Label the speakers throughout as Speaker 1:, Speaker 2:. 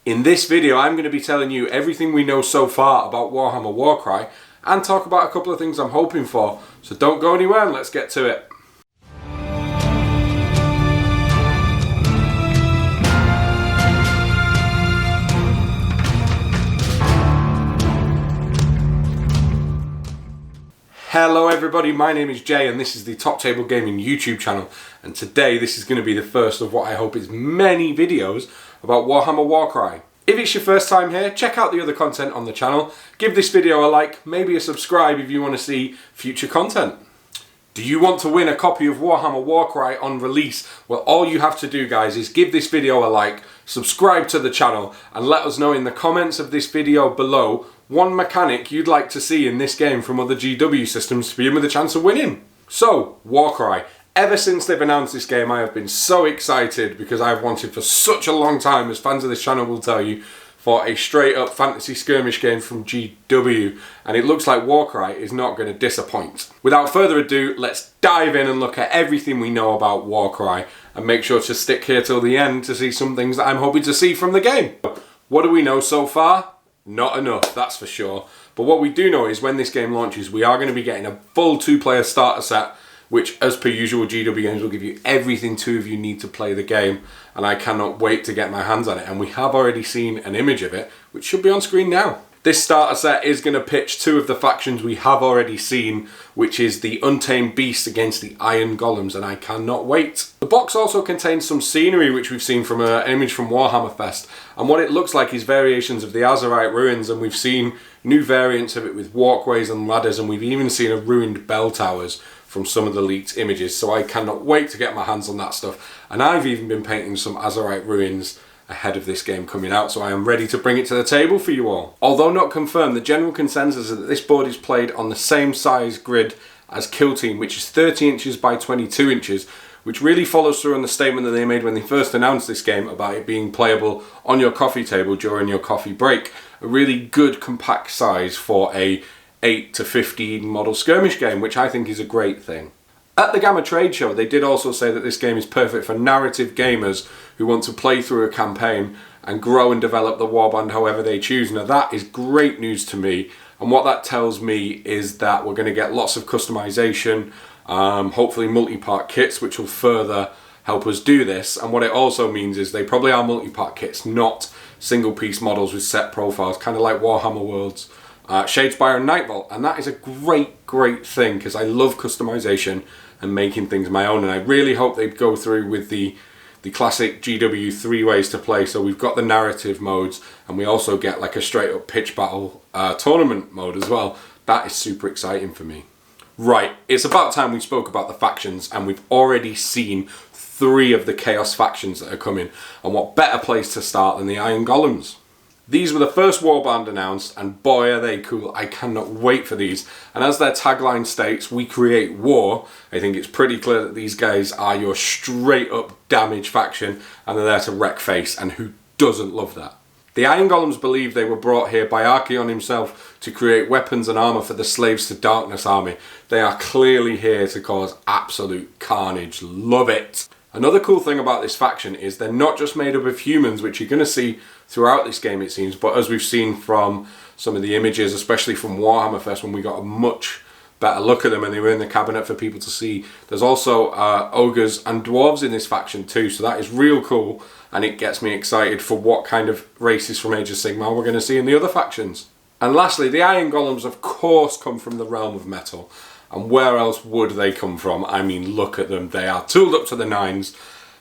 Speaker 1: In this video I'm going to be telling you everything we know so far about Warhammer Warcry and talk about a couple of things I'm hoping for. So don't go anywhere and let's get to it. Hello everybody, my name is Jay and this is the Top Table Gaming YouTube channel, and today this is going to be the first of what I hope is many videos about Warhammer Warcry. If it's your first time here, check out the other content on the channel, give this video a like, maybe a subscribe if you want to see future content. Do you want to win a copy of Warhammer Warcry on release? Well, all you have to do, guys, is give this video a like, subscribe to the channel, and let us know in the comments of this video below one mechanic you'd like to see in this game from other GW systems to be in with a chance of winning. So, Warcry. Ever since they've announced this game, I have been so excited because I've wanted for such a long time, as fans of this channel will tell you, for a straight up fantasy skirmish game from GW, and it looks like Warcry is not going to disappoint. Without further ado, let's dive in and look at everything we know about Warcry, and make sure to stick here till the end to see some things that I'm hoping to see from the game. What do we know so far? Not enough, that's for sure. But what we do know is when this game launches, we are going to be getting a full 2-player starter set, which, as per usual, GW games will give you everything two of you need to play the game, and I cannot wait to get my hands on it. And we have already seen an image of it, which should be on screen now. This starter set is going to pitch two of the factions we have already seen, which is the Untamed Beasts against the Iron Golems, and I cannot wait. The box also contains some scenery which we've seen from an image from Warhammer Fest, and what it looks like is variations of the Azerite ruins, and we've seen new variants of it with walkways and ladders, and we've even seen a ruined bell towers from some of the leaked images, so I cannot wait to get my hands on that stuff. And I've even been painting some Azerite ruins ahead of this game coming out, so I am ready to bring it to the table for you all. Although not confirmed, the general consensus is that this board is played on the same size grid as Kill Team, which is 30 inches by 22 inches, which really follows through on the statement that they made when they first announced this game about it being playable on your coffee table during your coffee break. A really good compact size for a 8 to 15 model skirmish game, which I think is a great thing. At the Gamma Trade Show, they did also say that this game is perfect for narrative gamers who want to play through a campaign and grow and develop the warband however they choose. Now that is great news to me, and what that tells me is that we're going to get lots of customization, hopefully multi-part kits, which will further help us do this. And what it also means is they probably are multi-part kits, not single-piece models with set profiles, kind of like Warhammer Worlds, Shadespire and Nightvault, and that is a great thing because I love customization and making things my own, and I really hope they go through with the classic GW 3 ways to play. So we've got the narrative modes, and we also get like a straight up pitch battle tournament mode as well. That is super exciting for me. Right, it's about time we spoke about the factions, and we've already seen 3 of the Chaos factions that are coming, and what better place to start than the Iron Golems. These were the first warband announced, and boy are they cool. I cannot wait for these. And as their tagline states, we create war, I think it's pretty clear that these guys are your straight up damage faction, and they're there to wreck face, and who doesn't love that? The Iron Golems believe they were brought here by Archaon himself to create weapons and armour for the Slaves to Darkness army. They are clearly here to cause absolute carnage. Love it! Another cool thing about this faction is they're not just made up of humans, which you're going to see throughout this game it seems, but as we've seen from some of the images, especially from Warhammer Fest when we got a much better look at them and they were in the cabinet for people to see, there's also ogres and dwarves in this faction too, so that is real cool, and it gets me excited for what kind of races from Age of Sigmar we're going to see in the other factions. And lastly, the Iron Golems of course come from the realm of metal. And where else would they come from? I mean, look at them. They are tooled up to the nines,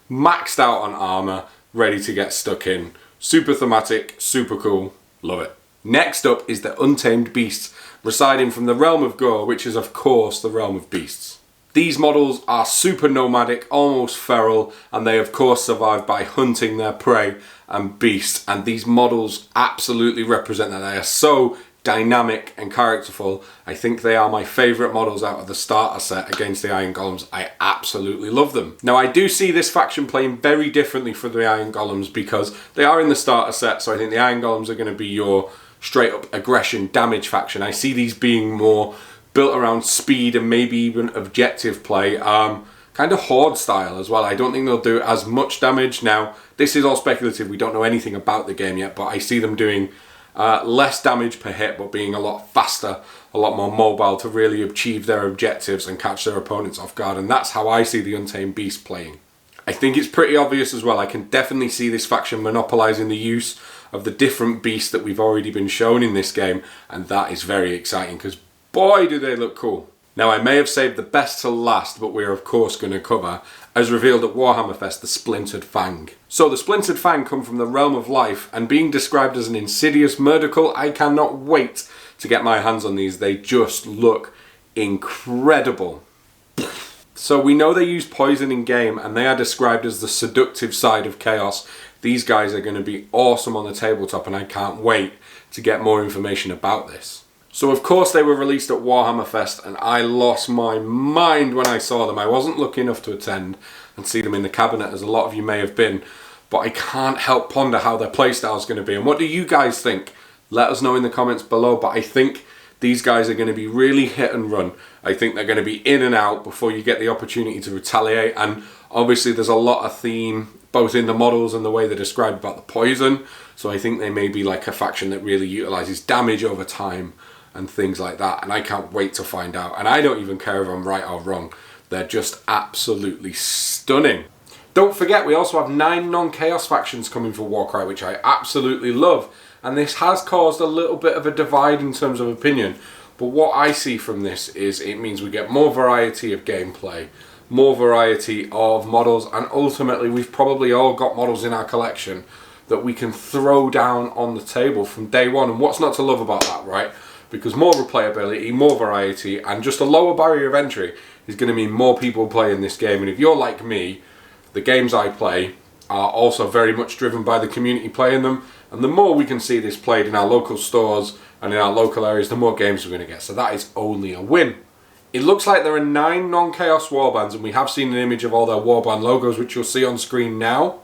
Speaker 1: maxed out on armour, ready to get stuck in. Super thematic, super cool, love it. Next up is the Untamed Beasts, residing from the realm of Gore, which is of course the realm of beasts. These models are super nomadic, almost feral, and they of course survive by hunting their prey and beasts. And these models absolutely represent that. They are so dynamic and characterful. I think they are my favourite models out of the starter set against the Iron Golems. I absolutely love them. Now I do see this faction playing very differently for the Iron Golems because they are in the starter set, so I think the Iron Golems are going to be your straight up aggression damage faction. I see these being more built around speed and maybe even objective play, kind of horde style as well. I don't think they'll do as much damage. Now This is all speculative, we don't know anything about the game yet, but I see them doing less damage per hit, but being a lot faster, a lot more mobile to really achieve their objectives and catch their opponents off guard, and that's how I see the Untamed Beast playing. I think it's pretty obvious as well. I can definitely see this faction monopolising the use of the different beasts that we've already been shown in this game, and that is very exciting because boy do they look cool. Now I may have saved the best till last, but we're of course going to cover, as revealed at Warhammer Fest, the Splintered Fang. So the Splintered Fang come from the realm of life, and being described as an insidious murdercle, I cannot wait to get my hands on these. They just look incredible. So we know they use poison in game, and they are described as the seductive side of chaos. These guys are going to be awesome on the tabletop, and I can't wait to get more information about this. So of course they were released at Warhammer Fest, and I lost my mind when I saw them. I wasn't lucky enough to attend and see them in the cabinet, as a lot of you may have been, but I can't help ponder how their playstyle is going to be. And what do you guys think? Let us know in the comments below, but I think these guys are going to be really hit and run. I think they're going to be in and out before you get the opportunity to retaliate, and obviously there's a lot of theme both in the models and the way they're described about the poison, so I think they may be like a faction that really utilises damage over time and things like that, and I can't wait to find out. And I don't even care if I'm right or wrong, they're just absolutely stunning. Don't forget, we also have 9 non-chaos factions coming for Warcry, which I absolutely love. And this has caused a little bit of a divide in terms of opinion. But what I see from this is it means we get more variety of gameplay, more variety of models, and ultimately we've probably all got models in our collection that we can throw down on the table from day one. And what's not to love about that, right? Because more replayability, more variety, and just a lower barrier of entry is going to mean more people playing this game. And if you're like me, the games I play are also very much driven by the community playing them, and the more we can see this played in our local stores and in our local areas, the more games we're going to get, so that is only a win. It looks like there are 9 non-chaos warbands, and we have seen an image of all their warband logos, which you'll see on screen now.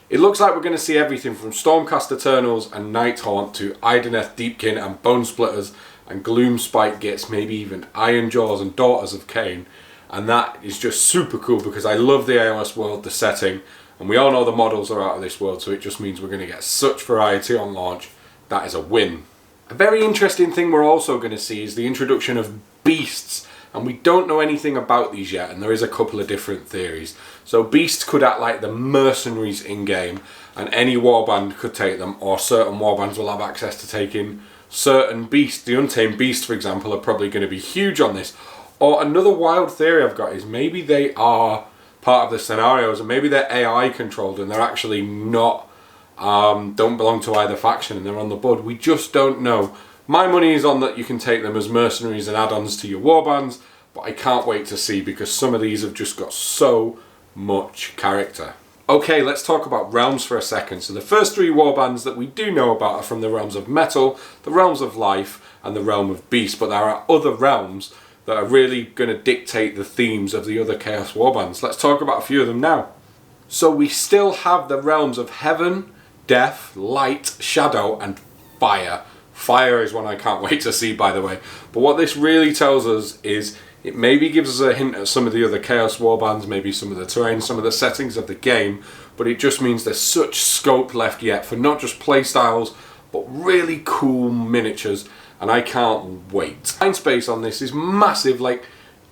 Speaker 1: It looks like we're going to see everything from Stormcast Eternals and Nighthaunt to Ideneth Deepkin and Bone Splitters and Gloomspite Gits, maybe even Iron Jaws and Daughters of Cain, and that is just super cool because I love the AOS world, the setting, and we all know the models are out of this world, so it just means we're going to get such variety on launch. That is a win. A very interesting thing we're also going to see is the introduction of beasts, and we don't know anything about these yet, and there is a couple of different theories. So beasts could act like the mercenaries in game, and any warband could take them, or certain warbands will have access to taking certain beasts. The Untamed Beasts, for example, are probably going to be huge on this. Or another wild theory I've got is maybe they are part of the scenarios, and maybe they're AI controlled and they're actually not, don't belong to either faction, and they're on the board. We just don't know. My money is on that you can take them as mercenaries and add-ons to your warbands, but I can't wait to see because some of these have just got so much character. Okay, let's talk about realms for a second. So the first 3 warbands that we do know about are from the realms of metal, the realms of life, and the realm of beast, but there are other realms that are really going to dictate the themes of the other Chaos Warbands. Let's talk about a few of them now. So we still have the realms of heaven, death, light, shadow, and fire. Fire is one I can't wait to see, by the way. But what this really tells us is it maybe gives us a hint at some of the other Chaos Warbands, maybe some of the terrain, some of the settings of the game, but it just means there's such scope left yet for not just playstyles, but really cool miniatures, and I can't wait. Mind space on this is massive. Like,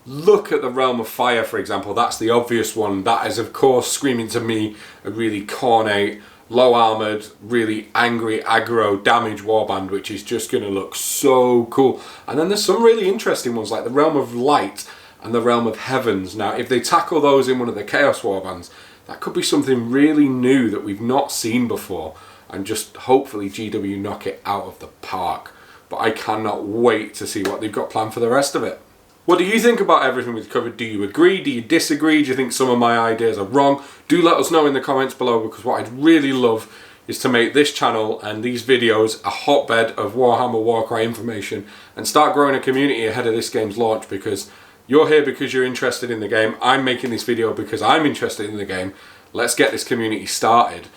Speaker 1: look at the Realm of Fire, for example. That's the obvious one. That is, of course, screaming to me a really cornate, low-armoured, really angry, aggro, damage warband, which is just going to look so cool. And then there's some really interesting ones, like the Realm of Light and the Realm of Heavens. Now, if they tackle those in one of the Chaos warbands, that could be something really new that we've not seen before, and just hopefully GW knock it out of the park. But I cannot wait to see what they've got planned for the rest of it. What do you think about everything we've covered? Do you agree? Do you disagree? Do you think some of my ideas are wrong? Do let us know in the comments below, because what I'd really love is to make this channel and these videos a hotbed of Warhammer Warcry information and start growing a community ahead of this game's launch, because you're here because you're interested in the game. I'm making this video because I'm interested in the game. Let's get this community started.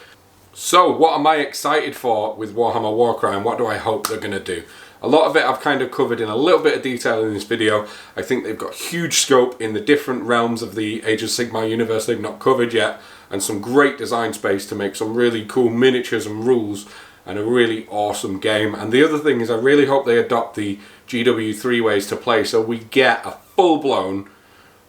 Speaker 1: So what am I excited for with Warhammer Warcry, and what do I hope they're going to do? A lot of it I've kind of covered in a little bit of detail in this video. I think they've got huge scope in the different realms of the Age of Sigmar universe they've not covered yet, and some great design space to make some really cool miniatures and rules and a really awesome game. And the other thing is I really hope they adopt the GW3 ways to play, so we get a full-blown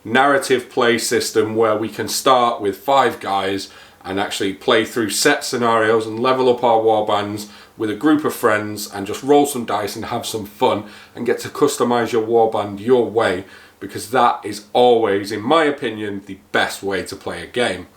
Speaker 1: narrative play system where we can start with 5 guys and actually play through set scenarios and level up our warbands with a group of friends and just roll some dice and have some fun and get to customize your warband your way, because that is always, in my opinion, the best way to play a game.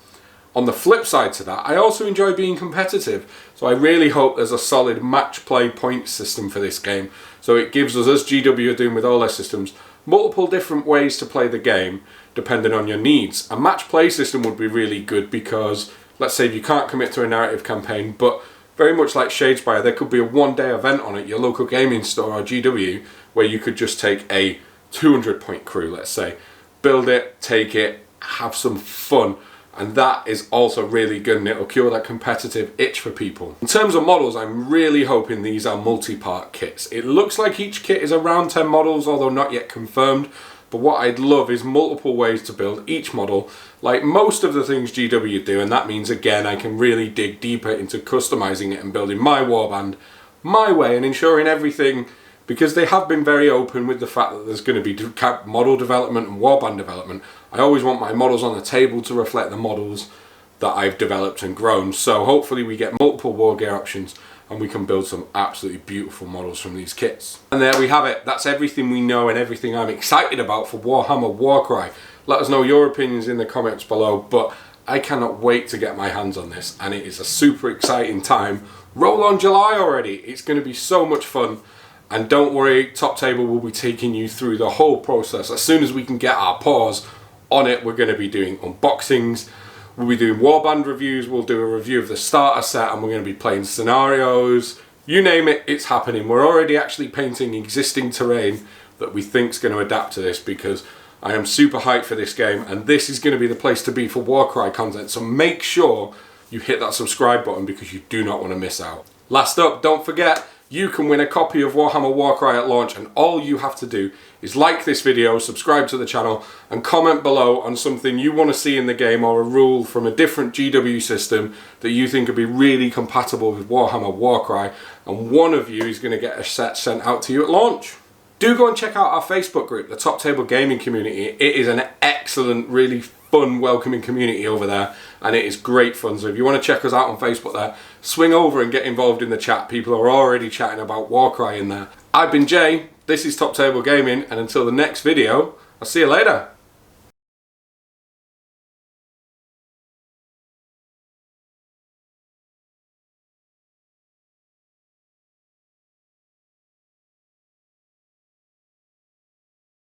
Speaker 1: On the flip side to that, I also enjoy being competitive, so I really hope there's a solid match play point system for this game, so it gives us, as GW are doing with all their systems, multiple different ways to play the game depending on your needs. A match play system would be really good because, let's say you can't commit to a narrative campaign, but very much like Shadespire, there could be a one-day event on at your local gaming store or GW where you could just take a 200-point crew, let's say, build it, take it, have some fun. And that is also really good, and it'll cure that competitive itch for people. In terms of models, I'm really hoping these are multi-part kits. It looks like each kit is around 10 models, although not yet confirmed. But what I'd love is multiple ways to build each model, like most of the things GW do, and that means, again, I can really dig deeper into customizing it and building my warband my way and ensuring everything, because they have been very open with the fact that there's going to be model development and warband development. I always want my models on the table to reflect the models that I've developed and grown. So hopefully we get multiple war gear options and we can build some absolutely beautiful models from these kits. And there we have it. That's everything we know and everything I'm excited about for Warhammer Warcry. Let us know your opinions in the comments below, but I cannot wait to get my hands on this, and it is a super exciting time. Roll on July already. It's going to be so much fun. And don't worry, Top Table will be taking you through the whole process. As soon as we can get our paws on it, we're going to be doing unboxings, we'll be doing warband reviews, we'll do a review of the starter set, and we're going to be playing scenarios. You name it, it's happening. We're already actually painting existing terrain that we think is going to adapt to this, because I am super hyped for this game, and this is going to be the place to be for Warcry content. So make sure you hit that subscribe button, because you do not want to miss out. Last up, don't forget, you can win a copy of Warhammer Warcry at launch, and all you have to do is like this video, subscribe to the channel, and comment below on something you want to see in the game, or a rule from a different GW system that you think would be really compatible with Warhammer Warcry, and one of you is going to get a set sent out to you at launch. Do go and check out our Facebook group, the Top Table Gaming Community. It is an excellent, really fun, welcoming community over there, and it is great fun. So if you want to check us out on Facebook there, swing over and get involved in the chat. People are already chatting about Warcry in there. I've been Jay, this is Top Table Gaming, and until the next video, I'll see you later.